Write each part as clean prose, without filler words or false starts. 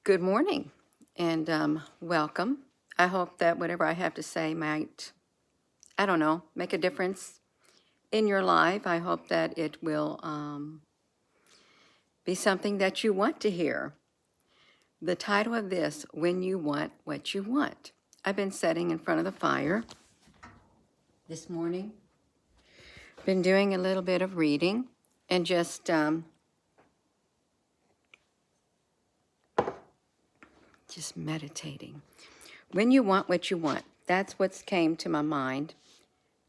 Good morning and welcome. I hope that whatever I have to say might, I don't know, make a difference in your life. I hope that it will be something that you want to hear. The title of this, When You Want What You Want. I've been sitting in front of the fire this morning, been doing a little bit of reading and just meditating. When you want what you want, that's what's came to my mind.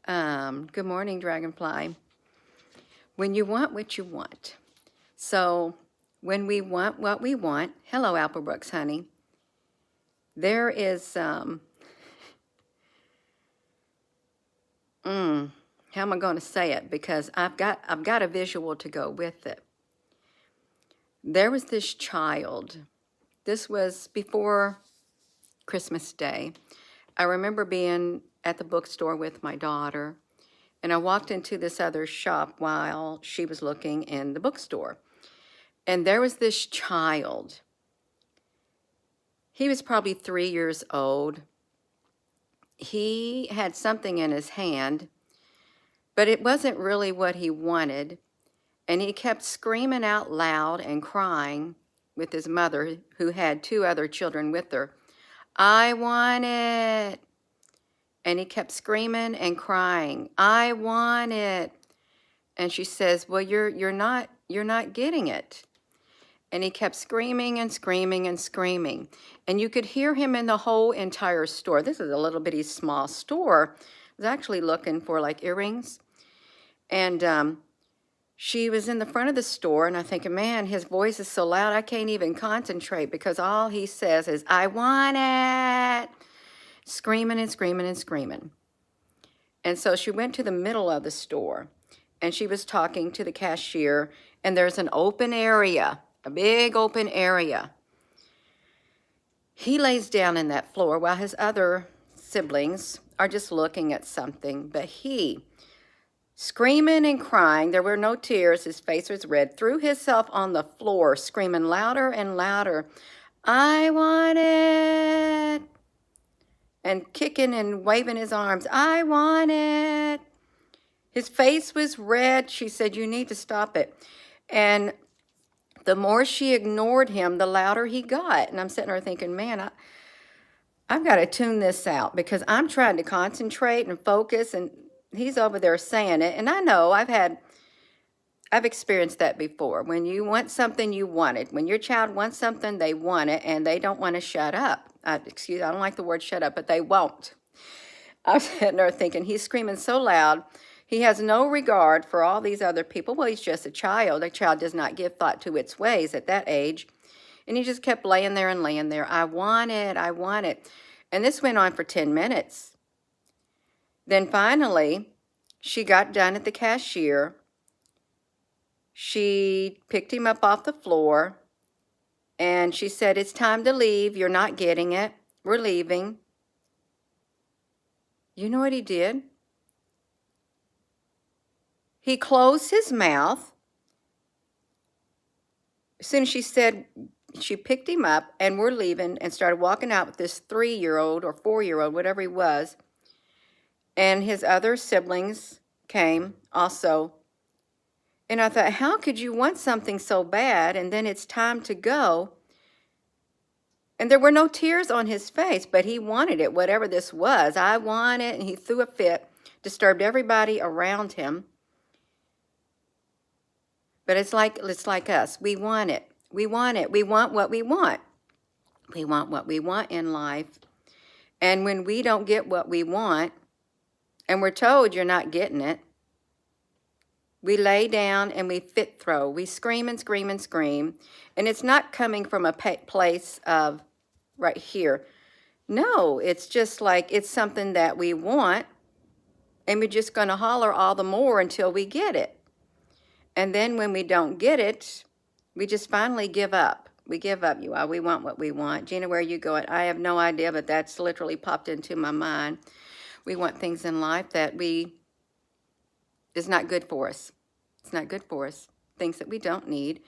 Good morning, Dragonfly. When you want what you want. So when we want what we want, hello, Applebrooks, honey, there is, how am I going to say it? Because I've got a visual to go with it. There was this child. This was before Christmas Day. I remember being at the bookstore with my daughter, and I walked into this other shop while she was looking in the bookstore. And there was this child. He was probably 3 years old. He had something in his hand, but it wasn't really what he wanted. And he kept screaming out loud and crying with his mother, who had 2 other children with her. I want it. And he kept screaming and crying, I want it. And she says, well, you're not getting it. And he kept screaming and screaming and screaming. And you could hear him in the whole entire store. This is a little bitty small store. I was actually looking for like earrings. And she was in the front of the store, and I'm thinking, man, his voice is so loud I can't even concentrate because all he says is, I want it. Screaming and screaming and screaming. And so she went to the middle of the store, and she was talking to the cashier, and there's an open area, a big open area. He lays down in that floor while his other siblings are just looking at something, but he, screaming and crying, there were no tears, his face was red, threw himself on the floor, screaming louder and louder, I want it, and kicking and waving his arms, I want it. His face was red. She said, you need to stop it. And the more she ignored him, the louder he got. And I'm sitting there thinking, man, I've got to tune this out because I'm trying to concentrate and focus, and he's over there saying it. And I know I've experienced that before. When you want something, you want it. When your child wants something, they want it, and they don't want to shut up. I don't like the word shut up, but they won't. I was sitting there thinking, he's screaming so loud. He has no regard for all these other people. Well, he's just a child. A child does not give thought to its ways at that age. And he just kept laying there and laying there. I want it. I want it. And this went on for 10 minutes. Then finally, she got done at the cashier. She picked him up off the floor, and she said, it's time to leave. You're not getting it. We're leaving. You know what he did? He closed his mouth. As soon as she said, she picked him up, and we're leaving, and started walking out with this 3-year-old or 4-year-old, whatever he was. And his other siblings came also. And I thought, how could you want something so bad, and then it's time to go? And there were no tears on his face, but he wanted it, whatever this was. I want it, and he threw a fit, disturbed everybody around him. But it's like us. We want it. We want it. We want what we want. We want what we want in life. And when we don't get what we want, and we're told you're not getting it, we lay down and we fit throw. We scream and scream and scream. And it's not coming from a place of right here. No, it's just like it's something that we want, and we're just going to holler all the more until we get it. And then when we don't get it, we just finally give up. We give up, you all. We want what we want. Gina, where are you going? I have no idea, but that's literally popped into my mind. We want things in life that is not good for us. It's not good for us. Things that we don't need.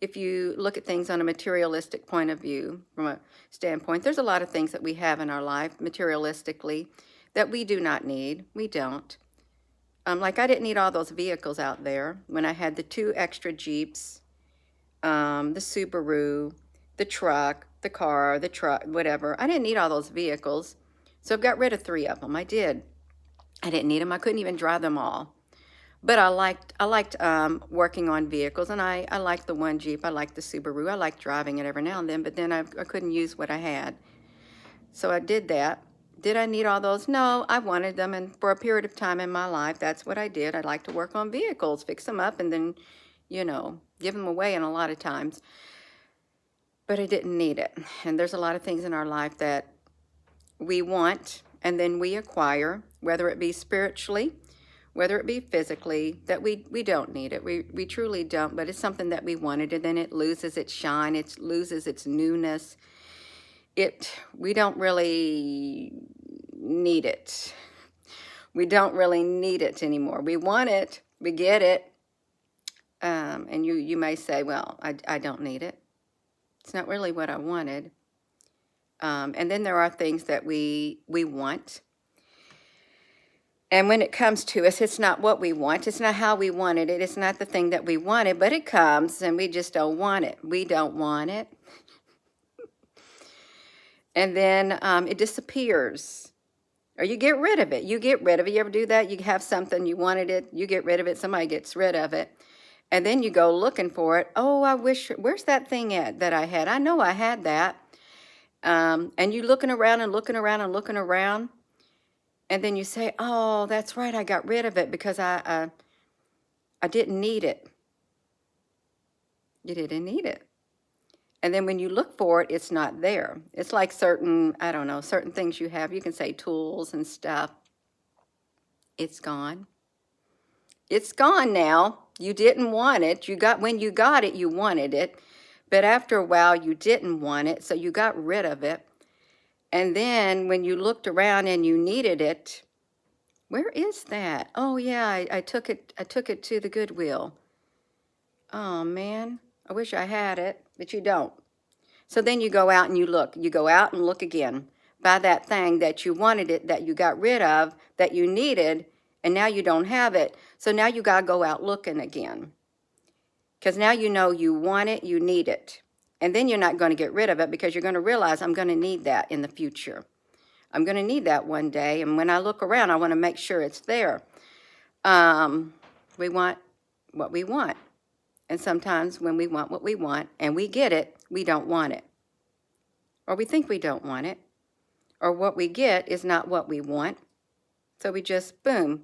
if you look at things on a materialistic point of view, from a standpoint, there's a lot of things that we have in our life materialistically that we do not need. We don't. Like I didn't need all those vehicles out there when I had the 2 extra Jeeps, the Subaru, the truck, the car, the truck, whatever. I didn't need all those vehicles. So I've got rid of 3 of them. I did. I didn't need them. I couldn't even drive them all. But I liked working on vehicles, and I liked the one Jeep. I liked the Subaru. I liked driving it every now and then, but then I couldn't use what I had. So I did that. Did I need all those? No, I wanted them, and for a period of time in my life, that's what I did. I like to work on vehicles, fix them up, and then, you know, give them away in a lot of times. But I didn't need it. And there's a lot of things in our life that we want, and then we acquire, whether it be spiritually, whether it be physically, that we don't need it. We truly don't, but it's something that we wanted, and then it loses its shine, it loses its newness. We don't really need it. We don't really need it anymore. We want it, we get it, and you may say, well, I don't need it. It's not really what I wanted. And then there are things that we want. And when it comes to us, it's not what we want. It's not how we wanted it. It's not the thing that we wanted, but it comes and we just don't want it. We don't want it. And then it disappears. Or you get rid of it. You get rid of it. You ever do that? You have something, you wanted it, you get rid of it, somebody gets rid of it. And then you go looking for it. Oh, I wish, where's that thing at that I had? I know I had that. And you looking around and looking around and looking around. And then you say, oh, that's right, I got rid of it because I didn't need it. You didn't need it. And then when you look for it, it's not there. It's like certain, I don't know, certain things you have. You can say tools and stuff. It's gone. It's gone now. You didn't want it. When you got it, you wanted it. But after a while, you didn't want it, so you got rid of it. And then when you looked around and you needed it, where is that? Oh yeah, I took it to the Goodwill. Oh man, I wish I had it, but you don't. So then you go out and you look. You go out and look again. Buy that thing that you wanted it, that you got rid of, that you needed, and now you don't have it. So now you gotta go out looking again. Because now you know you want it, you need it. And then you're not going to get rid of it because you're going to realize I'm going to need that in the future. I'm going to need that one day. And when I look around, I want to make sure it's there. We want what we want. And sometimes when we want what we want and we get it, we don't want it. Or we think we don't want it. Or what we get is not what we want. So we just boom.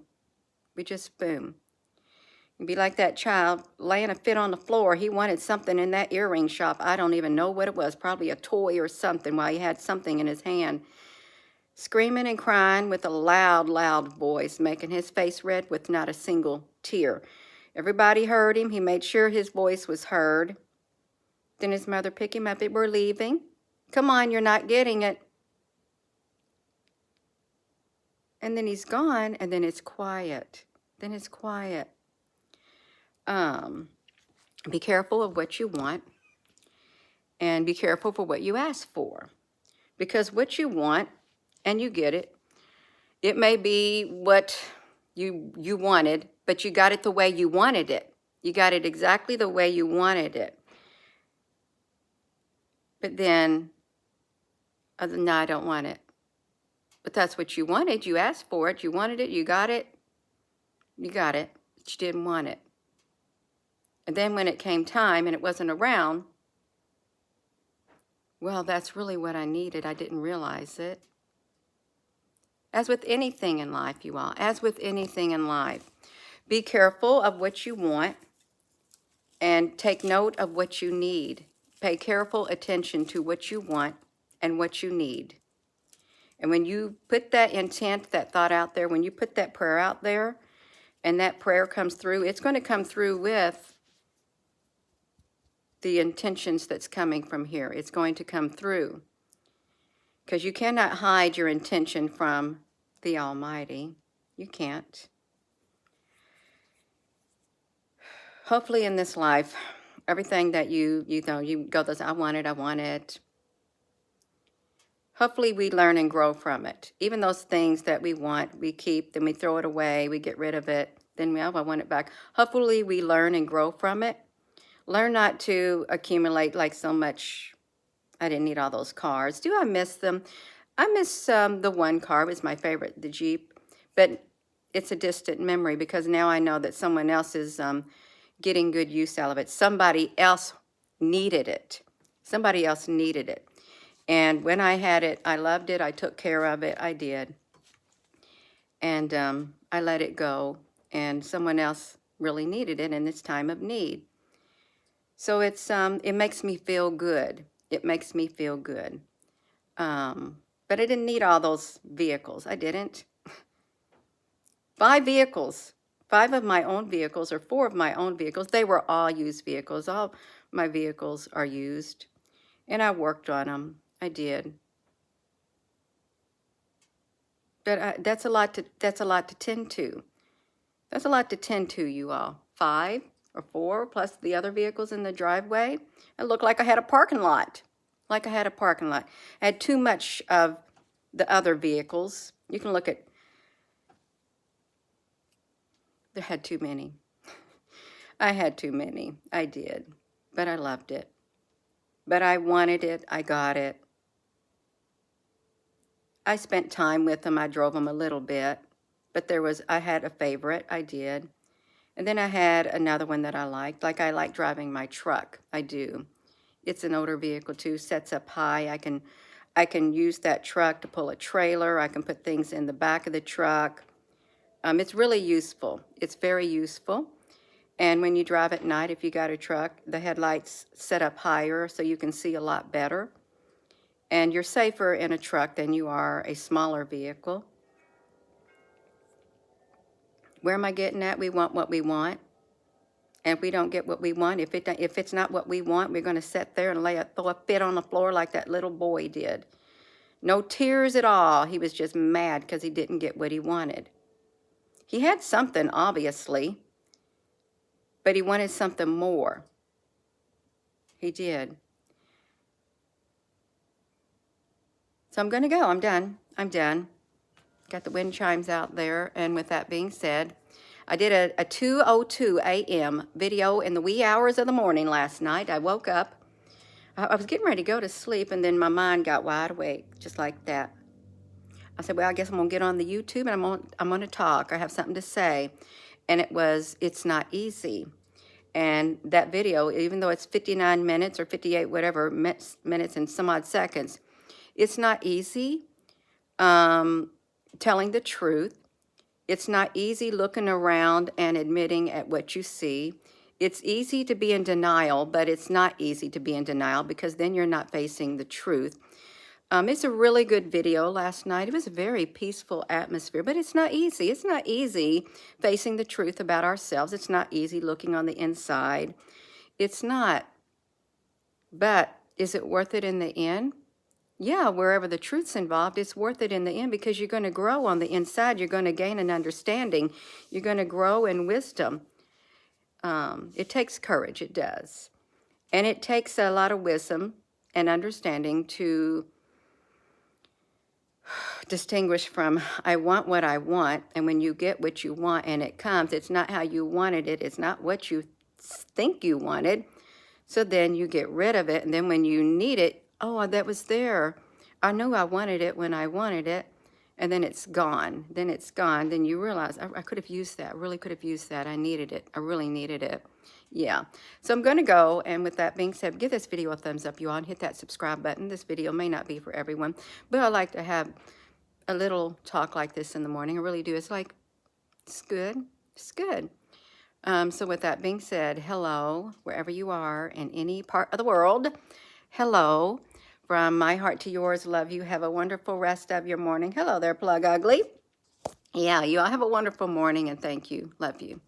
It'd be like that child laying a fit on the floor. He wanted something in that earring shop. I don't even know what it was, probably a toy or something, while he had something in his hand. Screaming and crying with a loud, loud voice, making his face red with not a single tear. Everybody heard him. He made sure his voice was heard. Then his mother picked him up. We're leaving. Come on, you're not getting it. And then he's gone, and then it's quiet. Be careful of what you want, and be careful for what you ask for. Because what you want, and you get it, it may be what you wanted, but you got it the way you wanted it. You got it exactly the way you wanted it. But then, no, I don't want it. But that's what you wanted. You asked for it. You wanted it. You got it. You got it. But you didn't want it. And then when it came time and it wasn't around, well, that's really what I needed. I didn't realize it. As with anything in life, you all, as with anything in life, be careful of what you want and take note of what you need. Pay careful attention to what you want and what you need. And when you put that intent, that thought out there, when you put that prayer out there and that prayer comes through, it's going to come through with the intentions that's coming from here. It's going to come through. Because you cannot hide your intention from the Almighty. You can't. Hopefully in this life, Everything that you go, this, I want it. Hopefully we learn and grow from it. Even those things that we want, we keep, then we throw it away, we get rid of it, then I want it back. Hopefully we learn and grow from it. Learn not to accumulate like so much. I didn't need all those cars. Do I miss them? I miss the one car. It was my favorite, the Jeep. But it's a distant memory because now I know that someone else is getting good use out of it. Somebody else needed it. Somebody else needed it. And when I had it, I loved it. I took care of it. I did. And I let it go. And someone else really needed it in this time of need. So it's it makes me feel good. It makes me feel good. But I didn't need all those vehicles. I didn't. 5 vehicles. 5 of my own vehicles, or 4 of my own vehicles. They were all used vehicles. All my vehicles are used. And I worked on them. I did. But that's a lot to tend to. That's a lot to tend to, you all. 5 or 4 plus the other vehicles in the driveway. It looked like I had a parking lot. Like I had a parking lot. I had too much of the other vehicles. You can look at. I had too many. I had too many. I did. But I loved it. But I wanted it. I got it. I spent time with them. I drove them a little bit. But I had a favorite. I did. And then I had another one that I liked. Like I like driving my truck. I do. It's an older vehicle too. Sets up high. I can use that truck to pull a trailer. I can put things in the back of the truck. It's really useful. It's very useful. And when you drive at night, if you got a truck, the headlights set up higher so you can see a lot better. And you're safer in a truck than you are a smaller vehicle. Where am I getting at? We want what we want. And if we don't get what we want, if it's not what we want, we're going to sit there and throw a fit on the floor like that little boy did. No tears at all. He was just mad because he didn't get what he wanted. He had something, obviously, but he wanted something more. He did. So I'm going to go. I'm done. I'm done. Got the wind chimes out there. And with that being said, I did a 2:02 a.m. video in the wee hours of the morning last night. I woke up. I was getting ready to go to sleep, and then my mind got wide awake, just like that. I said, well, I guess I'm going to get on the YouTube, and I'm going to talk. I have something to say. And it's not easy. And that video, even though it's 59 minutes or 58, whatever, minutes and some odd seconds, it's not easy telling the truth. It's not easy looking around and admitting at what you see. It's easy to be in denial, but it's not easy to be in denial because then you're not facing the truth. It's a really good video last night. It was a very peaceful atmosphere, but it's not easy. It's not easy facing the truth about ourselves. It's not easy looking on the inside. It's not. But is it worth it in the end? Yeah, wherever the truth's involved, it's worth it in the end because you're going to grow on the inside. You're going to gain an understanding. You're going to grow in wisdom. It takes courage. It does. And it takes a lot of wisdom and understanding to distinguish from I want what I want, and when you get what you want and it comes, it's not how you wanted it, it's not what you think you wanted, so then you get rid of it, and then when you need it, oh, that was there, I knew I wanted it when I wanted it, and then it's gone, then you realize I could have used that, I really could have used that, I needed it, I really needed it. Yeah, so I'm going to go, and with that being said, give this video a thumbs up, you all, and hit that subscribe button. This video may not be for everyone, but I like to have a little talk like this in the morning. I really do. It's good. It's good. So with that being said, hello, wherever you are in any part of the world. Hello. From my heart to yours, love you. Have a wonderful rest of your morning. Hello there, Plug Ugly. Yeah, you all have a wonderful morning, and thank you. Love you.